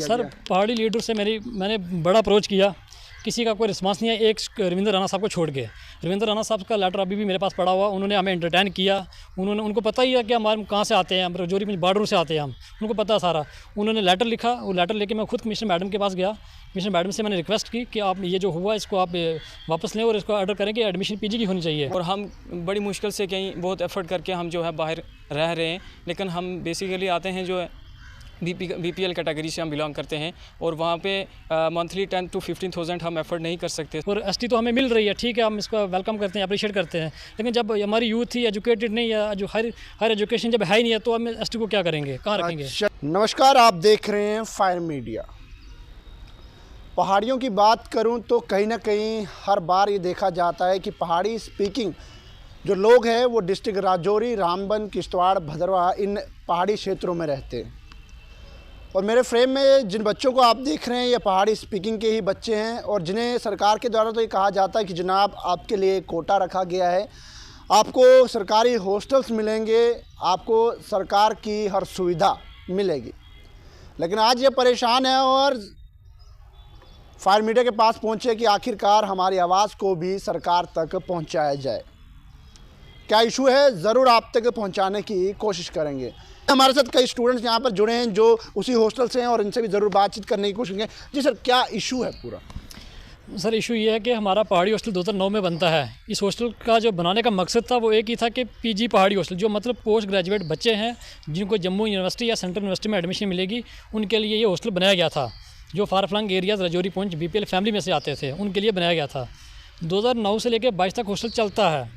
दिया सर गया? पहाड़ी लीडर से मैंने बड़ा अप्रोच किया, किसी का कोई रिस्पांस नहीं है, एक रविंद्र राणा साहब को छोड़ के। रविंद्र राणा साहब का लेटर अभी भी मेरे पास पड़ा हुआ, उन्होंने हमें एंटरटेन किया। उनको पता ही है कि हमारे कहाँ से आते हैं, हम रजौरी में बॉर्डर से आते हैं, हम उनको पता है सारा। उन्होंने लेटर लिखा, वो लेटर लेके मैं खुद कमिश्नर मैडम के पास गया। कमिश्नर मैडम से मैंने रिक्वेस्ट की कि आप ये जो हुआ इसको आप वापस लें और इसको ऑर्डर करें कि एडमिशन पीजी की होनी चाहिए। और हम बड़ी मुश्किल से कहीं बहुत एफर्ट करके हम जो है बाहर रह रहे हैं, लेकिन हम बेसिकली आते हैं जो बीपीएल कैटेगरी से हम बिलोंग करते हैं और वहाँ पे मंथली 10 to 15,000 हम एफर्ट नहीं कर सकते। और एसटी तो हमें मिल रही है, ठीक है, हम इसको वेलकम करते हैं, अप्रिशिएट करते हैं। लेकिन जब हमारी यूथ ही एजुकेटेड नहीं है, जो हर एजुकेशन जब है ही नहीं है, तो हम एसटी को क्या करेंगे, कहाँ रखेंगे? नमस्कार, आप देख रहे हैं फायर मीडिया। पहाड़ियों की बात करूं तो कहीं ना कहीं हर बार ये देखा जाता है कि पहाड़ी स्पीकिंग जो लोग हैं वो डिस्ट्रिक्ट राजौरी, रामबन, किश्तवाड़, भदरवा इन पहाड़ी क्षेत्रों में रहते हैं। और मेरे फ्रेम में जिन बच्चों को आप देख रहे हैं ये पहाड़ी स्पीकिंग के ही बच्चे हैं और जिन्हें सरकार के द्वारा तो ये कहा जाता है कि जनाब आपके लिए कोटा रखा गया है, आपको सरकारी हॉस्टल्स मिलेंगे, आपको सरकार की हर सुविधा मिलेगी। लेकिन आज ये परेशान है और फायर मीडिया के पास पहुँचे कि आखिरकार हमारी आवाज़ को भी सरकार तक पहुँचाया जाए। क्या इशू है, ज़रूर आप तक पहुँचाने की कोशिश करेंगे। हमारे साथ कई स्टूडेंट्स यहाँ पर जुड़े हैं जो उसी हॉस्टल से हैं और इनसे भी ज़रूर बातचीत करने की कोशिश करेंगे। जी सर, क्या इशू है पूरा? सर इशू ये है कि हमारा पहाड़ी हॉस्टल 2009 में बनता है। इस हॉस्टल का जो बनाने का मकसद था वो एक ही था कि पीजी पहाड़ी हॉस्टल, जो मतलब पोस्ट ग्रेजुएट बच्चे हैं जिनको जम्मू यूनिवर्सिटी या सेंट्रल यूनिवर्सिटी में एडमिशन मिलेगी, उनके लिए ये हॉस्टल बनाया गया था। जो far flung areas Rajouri Poonch BPL family में से आते थे, उनके लिए बनाया गया था। 2009 से लेकर 22 तक हॉस्टल चलता है।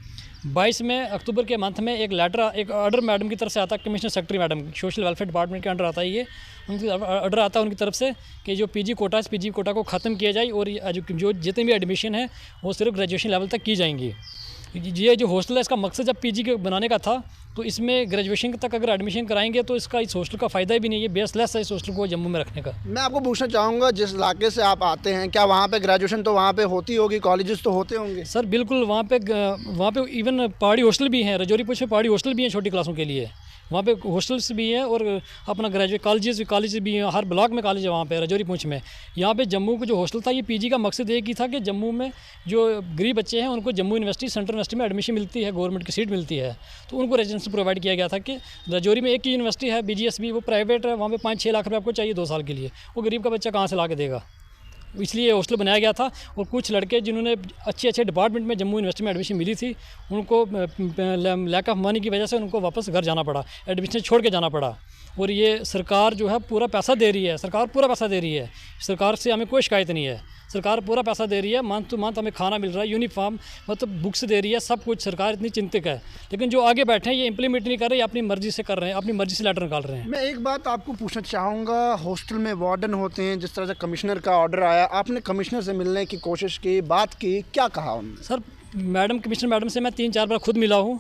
22 में अक्टूबर के मंथ में एक ऑर्डर मैडम की तरफ से आता है, commissioner secretary madam, social welfare department के अंडर आता है ये। उनकी ऑर्डर आता है उनकी तरफ से कि जो पीजी कोटा है, इस पीजी कोटा को ख़त्म किया जाए और जो जितनी भी एडमिशन है वो सिर्फ ग्रेजुएशन लेवल तक की जाएंगी। ये जो हॉस्टल है इसका मकसद जब पीजी के बनाने का था, तो इसमें ग्रेजुएशन तक अगर एडमिशन कराएंगे तो इसका इस हॉस्टल का फ़ायदा भी नहीं है, बेसलेस है इस हॉस्टल को जम्मू में रखने का। मैं आपको पूछना चाहूँगा, जिस इलाके से आप आते हैं क्या वहाँ पे ग्रेजुएशन तो वहाँ पे होती होगी, कॉलेजेस तो होते होंगे? सर बिल्कुल, वहाँ पे इवन पहाड़ी हॉस्टल भी हैं, रजौरी पुंछ में पहाड़ी हॉस्टल भी हैं छोटी क्लासों के लिए। वहाँ पे हॉस्टल्स भी हैं और अपना ग्रेजुएट कॉलेज भी हैं, हर ब्लॉक में कॉलेज है वहाँ पे रजौरी पुंछ में। यहाँ पे जम्मू का जो हॉस्टल था, ये पीजी का मकसद एक ही था कि जम्मू में जो गरीब बच्चे हैं उनको जम्मू यूनिवर्सिटी, सेंट्रल यूनिवर्सिटी में एडमिशन मिलती है, गवर्नमेंट की सीट मिलती है, तो उनको रेजिडेंसी प्रोवाइड किया गया था कि रजौरी में एक ही यूनिवर्सिटी है BGSB, वो प्राइवेट है, वहाँ पे 5-6 लाख रुपये आपको चाहिए 2 साल के लिए, वो गरीब का बच्चा कहाँ से ला के देगा? इसलिए हॉस्टल बनाया गया था। और कुछ लड़के जिन्होंने अच्छे डिपार्टमेंट में जम्मू यूनिवर्सिटी में एडमिशन मिली थी, उनको लैक ऑफ मनी की वजह से उनको वापस घर जाना पड़ा, एडमिशन छोड़ के जाना पड़ा। और ये सरकार जो है पूरा पैसा दे रही है, सरकार पूरा पैसा दे रही है, सरकार से हमें कोई शिकायत नहीं है, सरकार पूरा पैसा दे रही है, मंथ टू मंथ हमें खाना मिल रहा है, यूनिफॉर्म मतलब बुक्स दे रही है, सब कुछ सरकार इतनी चिंतित है। लेकिन जो आगे बैठे हैं ये इंप्लीमेंट नहीं कर रहे, अपनी मर्जी से कर रहे हैं, अपनी मर्जी से लेटर निकाल रहे हैं। मैं एक बात आपको पूछना चाहूँगा, हॉस्टल में वार्डन होते हैं, जिस तरह से कमिश्नर का ऑर्डर आया, आपने कमिश्नर से मिलने की कोशिश की, बात की, क्या कहा उन्होंने? सर कमिश्नर मैडम से मैं 3-4 बार खुद मिला हूँ।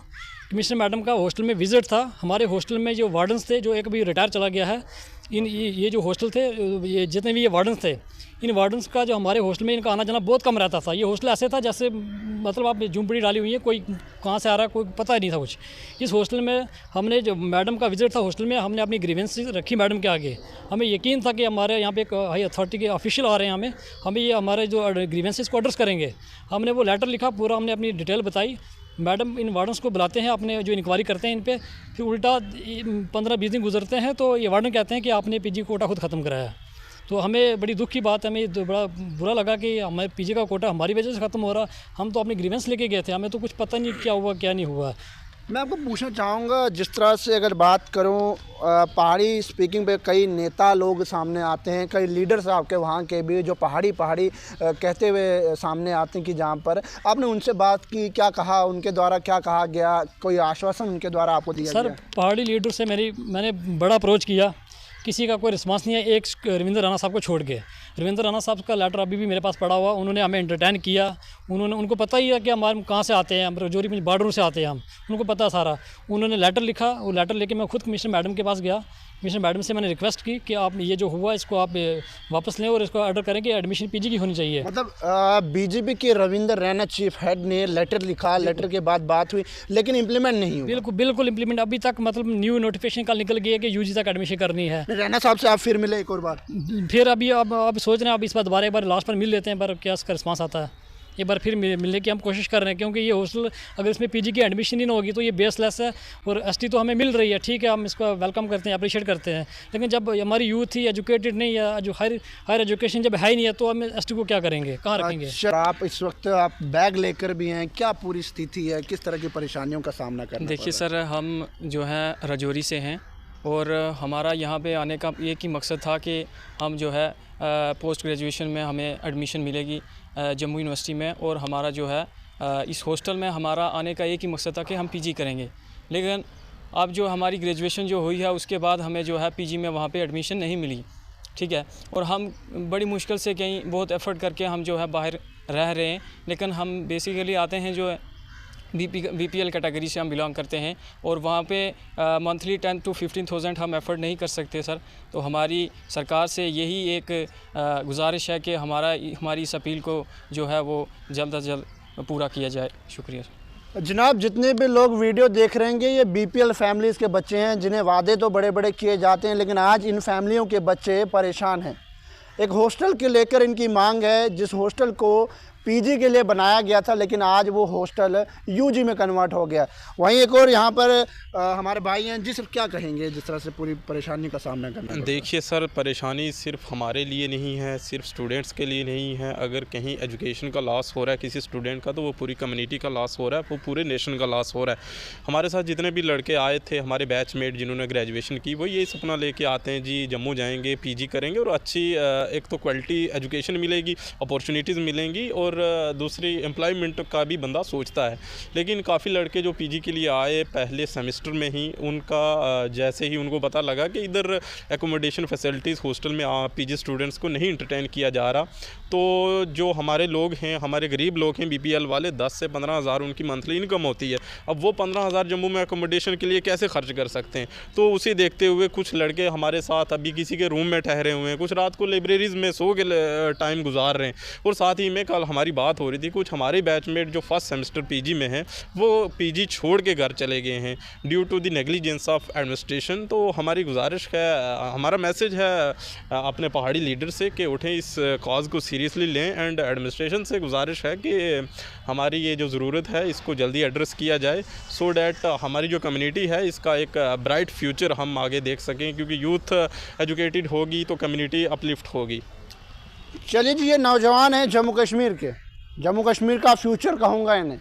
कमिश्नर मैडम का हॉस्टल में विज़िट था। हमारे हॉस्टल में जो वार्डन्स थे, जो एक अभी रिटायर चला गया है, ये जो हॉस्टल थे, ये जितने भी ये वार्डन्स थे, इन वार्डन्स का जो हमारे हॉस्टल में इनका आना जाना बहुत कम रहता था। ये हॉस्टल ऐसे था जैसे मतलब आप झुंपड़ी डाली हुई है, कोई कहाँ से आ रहा है कोई पता ही नहीं था कुछ। इस हॉस्टल में हमने जो मैडम का विज़िट था हॉस्टल में, हमने अपनी ग्रीवेंस रखी मैडम के आगे। हमें यकीन था कि हमारे यहाँ पे एक हाई अथॉरिटी के ऑफिशियल आ रहे हैं, हमें ये हमारे जो ग्रीवेंसेस को एड्रेस करेंगे। हमने वो लेटर लिखा, पूरा हमने अपनी डिटेल बताई। मैडम इन वार्डन्स को बुलाते हैं, अपने जो इंक्वायरी करते हैं इन पे, फिर उल्टा 15-20 दिन गुजरते हैं तो ये वार्डन कहते हैं कि आपने पीजी कोटा खुद ख़त्म कराया। तो हमें बड़ी दुख की बात है, हमें तो बड़ा बुरा लगा कि हमारे पीजी का कोटा हमारी वजह से ख़त्म हो रहा। हम तो अपनी ग्रीवेंस लेके गए थे, हमें तो कुछ पता नहीं क्या हुआ क्या नहीं हुआ। मैं आपको पूछना चाहूँगा, जिस तरह से अगर बात करूँ पहाड़ी स्पीकिंग पे कई नेता लोग सामने आते हैं, कई लीडर्स आपके वहाँ के भी जो पहाड़ी कहते हुए सामने आते हैं कि जहाँ पर आपने उनसे बात की, क्या कहा, उनके द्वारा क्या कहा गया, कोई आश्वासन उनके द्वारा आपको दिया गया? सर पहाड़ी लीडर से मैंने बड़ा अप्रोच किया, किसी का कोई रिस्पांस नहीं है, एक रविंद्र राणा साहब को छोड़ के। रविंद्र राणा साहब का लेटर अभी भी मेरे पास पड़ा हुआ, उन्होंने हमें एंटरटेन किया। उनको पता ही है कि हमारे कहाँ से आते हैं, हम रजौरी में बॉर्डर से आते हैं, हम उनको पता सारा। उन्होंने लेटर लिखा, वो लेटर लेके मैं खुद कमिश्नर मैडम के पास गया। कमिश्नर मैडम से मैंने रिक्वेस्ट की कि आप ये जो हुआ इसको आप वापस लें और इसको ऑर्डर करें कि एडमिशन पीजी की होनी चाहिए। मतलब बीजेपी के रविंद्र रैना चीफ हेड ने लेटर लिखा, लेटर के बाद बात हुई लेकिन इम्प्लीमेंट नहीं हुआ। बिल्कुल बिल्कुल इम्प्लीमेंट अभी तक, मतलब न्यू नोटिफिकेशन कल निकल गया कि यूजी तक एडमिशन करनी है। रैना साहब से आप फिर मिले एक और बार? फिर अभी अब सोच रहे हैं अब इस बार दोबारा एक बार लास्ट पर मिल लेते हैं, पर क्या इसका रिस्पांस आता है। एक बार फिर मिलने की हम कोशिश कर रहे हैं, क्योंकि ये हॉस्टल अगर इसमें पीजी की एडमिशन ही ना होगी तो ये बेसलेस है। और एसटी तो हमें मिल रही है, ठीक है, हम इसको वेलकम करते हैं, अप्रिशिएट करते हैं, लेकिन जब हमारी यूथ ही एजुकेटेड नहीं है, जो हायर एजुकेशन जब है ही नहीं है, तो हम एसटी को क्या करेंगे, कहाँ रखेंगे। अच्छा, आप इस वक्त आप बैग लेकर भी हैं, क्या पूरी स्थिति है, किस तरह की परेशानियों का सामना करना? देखिए सर, हम जो है राजौरी से हैं और हमारा यहाँ पे आने का एक ही मकसद था कि हम जो है पोस्ट ग्रेजुएशन में हमें एडमिशन मिलेगी जम्मू यूनिवर्सिटी में, और हमारा जो है इस हॉस्टल में हमारा आने का एक ही मकसद था कि हम पीजी करेंगे। लेकिन अब जो हमारी ग्रेजुएशन जो हुई है उसके बाद हमें जो है पीजी में वहाँ पे एडमिशन नहीं मिली, ठीक है, और हम बड़ी मुश्किल से कहीं बहुत एफ़र्ट करके हम जो है बाहर रह रहे हैं। लेकिन हम बेसिकली आते हैं जो बीपीएल कैटेगरी से हम बिलोंग करते हैं, और वहाँ पे मंथली 10 to 15,000 हम एफ़र्ट नहीं कर सकते सर। तो हमारी सरकार से यही एक गुजारिश है कि हमारी इस अपील को जो है वो जल्द अज जल्द पूरा किया जाए। शुक्रिया सर। जनाब, जितने भी लोग वीडियो देख रहे हैं ये बीपीएल फैमिलीज़ के बच्चे हैं, जिन्हें वादे तो बड़े बड़े किए जाते हैं, लेकिन आज इन फैमिलियों के बच्चे परेशान हैं। एक हॉस्टल के लेकर इनकी मांग है, जिस हॉस्टल को पीजी के लिए बनाया गया था, लेकिन आज वो हॉस्टल यूजी में कन्वर्ट हो गया। वहीं एक और यहाँ पर हमारे भाई हैं जी, सिर्फ क्या कहेंगे जिस तरह से पूरी परेशानी का सामना करना? देखिए सर, परेशानी सिर्फ हमारे लिए नहीं है, सिर्फ स्टूडेंट्स के लिए नहीं है। अगर कहीं एजुकेशन का लॉस हो रहा है किसी स्टूडेंट का, तो वो पूरी कम्युनिटी का लॉस हो रहा है, वो पूरे नेशन का लॉस हो रहा है। हमारे साथ जितने भी लड़के आए थे, हमारे बैचमेट जिन्होंने ग्रेजुएशन की, वो यही सपना लेके आते हैं जी, जम्मू जाएंगे, पीजी करेंगे और अच्छी एक तो क्वालिटी एजुकेशन मिलेगी, अपॉर्चुनिटीज़ मिलेंगी, और दूसरी एम्प्लॉयमेंट का भी बंदा सोचता है। लेकिन काफ़ी लड़के जो पीजी के लिए आए पहले सेमेस्टर में ही, उनका जैसे ही उनको पता लगा कि इधर एकोमोडेशन फैसिलिटीज़ हॉस्टल में पीजी स्टूडेंट्स को नहीं इंटरटेन किया जा रहा, तो जो हमारे लोग हैं, हमारे गरीब लोग हैं बीपीएल वाले, 10 से 15 हज़ार उनकी मंथली इनकम होती है। अब वो 15 हज़ार जम्मू में एकोमोडेशन के लिए कैसे खर्च कर सकते हैं? तो उसे देखते हुए कुछ लड़के हमारे साथ अभी किसी के रूम में ठहरे हुए हैं, कुछ रात को लाइब्रेरीज़ में सो के टाइम गुजार रहे हैं। और साथ ही में कल हमारी बात हो रही थी, कुछ हमारे बैचमेट जो फर्स्ट सेमेस्टर पीजी में हैं, वो पीजी छोड़ के घर चले गए हैं due to the negligence of administration. तो हमारी गुजारिश है, हमारा मैसेज है अपने पहाड़ी लीडर से कि उठें, इस कॉज को सीरियसली लें, एंड एडमिनिस्ट्रेशन से गुजारिश है कि हमारी ये जो ज़रूरत है इसको जल्दी एड्रेस किया जाए, सो डैट हमारी जो कम्युनिटी है इसका एक ब्राइट फ्यूचर हम आगे देख सकें, क्योंकि यूथ एजुकेटेड होगी तो कम्युनिटी अपलिफ्ट होगी। चलिए जी, ये नौजवान हैं जम्मू कश्मीर के, जम्मू कश्मीर का फ्यूचर कहूँगा इन्हें,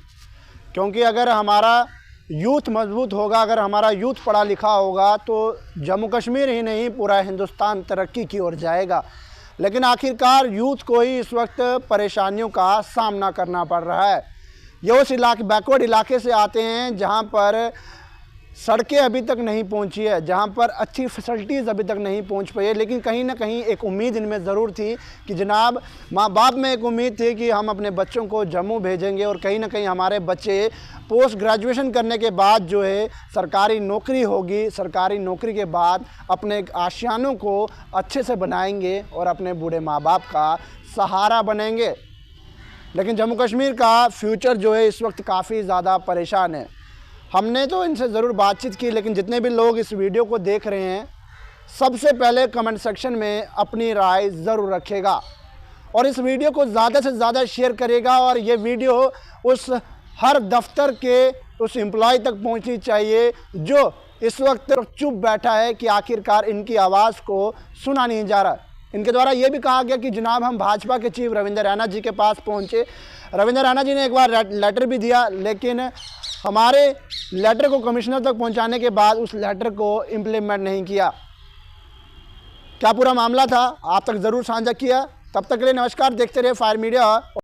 क्योंकि अगर हमारा यूथ मजबूत होगा, अगर हमारा यूथ पढ़ा लिखा होगा, तो जम्मू कश्मीर ही नहीं पूरा हिंदुस्तान तरक्की की ओर जाएगा। लेकिन आखिरकार यूथ को ही इस वक्त परेशानियों का सामना करना पड़ रहा है। ये उस इलाके, बैकवर्ड इलाके से आते हैं जहाँ पर सड़कें अभी तक नहीं पहुंची है, जहां पर अच्छी फैसिलिटीज़ अभी तक नहीं पहुंच पाई है, लेकिन कहीं ना कहीं एक उम्मीद इनमें ज़रूर थी कि जनाब, माँ बाप में एक उम्मीद थी कि हम अपने बच्चों को जम्मू भेजेंगे और कहीं ना कहीं हमारे बच्चे पोस्ट ग्रेजुएशन करने के बाद जो है सरकारी नौकरी होगी, सरकारी नौकरी के बाद अपने आशियानों को अच्छे से बनाएंगे और अपने बूढ़े माँ बाप का सहारा बनेंगे। लेकिन जम्मू कश्मीर का फ्यूचर जो है इस वक्त काफ़ी ज़्यादा परेशान है। हमने तो इनसे ज़रूर बातचीत की, लेकिन जितने भी लोग इस वीडियो को देख रहे हैं, सबसे पहले कमेंट सेक्शन में अपनी राय ज़रूर रखेगा और इस वीडियो को ज़्यादा से ज़्यादा शेयर करेगा, और ये वीडियो उस हर दफ्तर के उस एम्प्लॉय तक पहुंचनी चाहिए जो इस वक्त चुप बैठा है कि आखिरकार इनकी आवाज़ को सुना नहीं जा रहा। इनके द्वारा ये भी कहा गया कि जनाब, हम भाजपा के चीफ रविंद्र रैना जी के पास पहुंचे। रविंद्र रैना जी ने एक बार लेटर भी दिया, लेकिन हमारे लेटर को कमिश्नर तक पहुंचाने के बाद उस लेटर को इम्प्लीमेंट नहीं किया। क्या पूरा मामला था आप तक ज़रूर साझा किया। तब तक के लिए नमस्कार, देखते रहे फायर मीडिया।